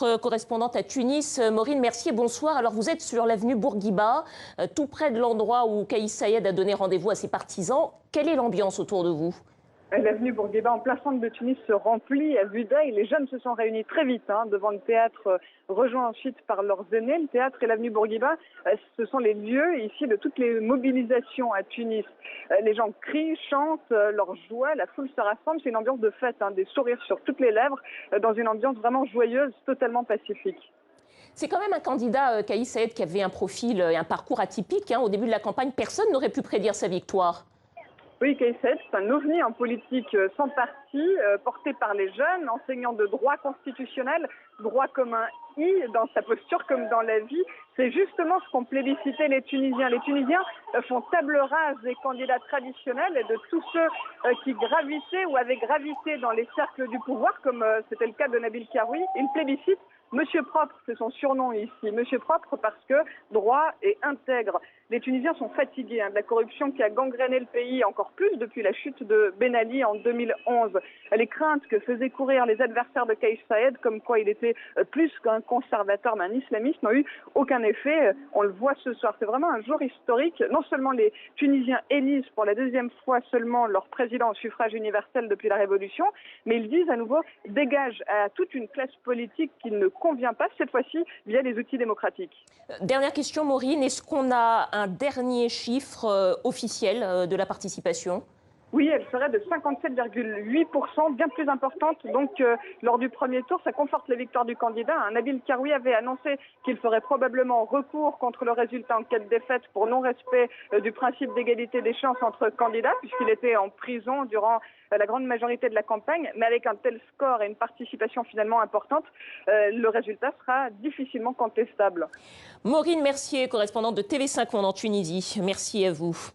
notre correspondante à Tunis, Maureen Mercier, bonsoir. Alors vous êtes sur l'avenue Bourguiba, tout près de l'endroit où Kais Saied a donné rendez-vous à ses partisans. Quelle est l'ambiance autour de vous? L'avenue Bourguiba, en plein centre de Tunis, se remplit à vue d'œil. Les jeunes se sont réunis très vite devant le théâtre, rejoints ensuite par leurs aînés. Le théâtre et l'avenue Bourguiba, ce sont les lieux ici de toutes les mobilisations à Tunis. Les gens crient, chantent leur joie, la foule se rassemble. C'est une ambiance de fête, des sourires sur toutes les lèvres, dans une ambiance vraiment joyeuse, totalement pacifique. C'est quand même un candidat, Kais Saied, qui avait un profil et un parcours atypique. Au début de la campagne, personne n'aurait pu prédire sa victoire. Oui, Kais Saied, c'est un ovni en politique sans parti, porté par les jeunes, enseignant de droit constitutionnel, droit comme un i dans sa posture comme dans la vie. C'est justement ce qu'ont plébiscité les Tunisiens. Les Tunisiens font table rase des candidats traditionnels et de tous ceux qui gravitaient ou avaient gravité dans les cercles du pouvoir, comme c'était le cas de Nabil Karoui. Ils plébiscitent Monsieur Propre, c'est son surnom ici. Monsieur Propre parce que droit et intègre. Les Tunisiens sont fatigués de la corruption qui a gangréné le pays encore plus depuis la chute de Ben Ali en 2011. Les craintes que faisaient courir les adversaires de Kais Saied, comme quoi il était plus qu'un conservateur, mais un islamiste, n'ont eu aucun effet. On le voit ce soir. C'est vraiment un jour historique. Non seulement les Tunisiens élisent pour la deuxième fois seulement leur président au suffrage universel depuis la Révolution, mais ils disent à nouveau dégage à toute une classe politique qui ne convient pas, cette fois-ci via les outils démocratiques. Dernière question, Maureen. Est-ce qu'on a un dernier chiffre officiel de la participation? Oui, elle serait de 57,8%, bien plus importante. Donc, lors du premier tour, ça conforte la victoire du candidat. Nabil Karoui avait annoncé qu'il ferait probablement recours contre le résultat en cas de défaite pour non-respect du principe d'égalité des chances entre candidats, puisqu'il était en prison durant la grande majorité de la campagne. Mais avec un tel score et une participation finalement importante, le résultat sera difficilement contestable. Maureen Mercier, correspondante de TV5 Monde en Tunisie. Merci à vous.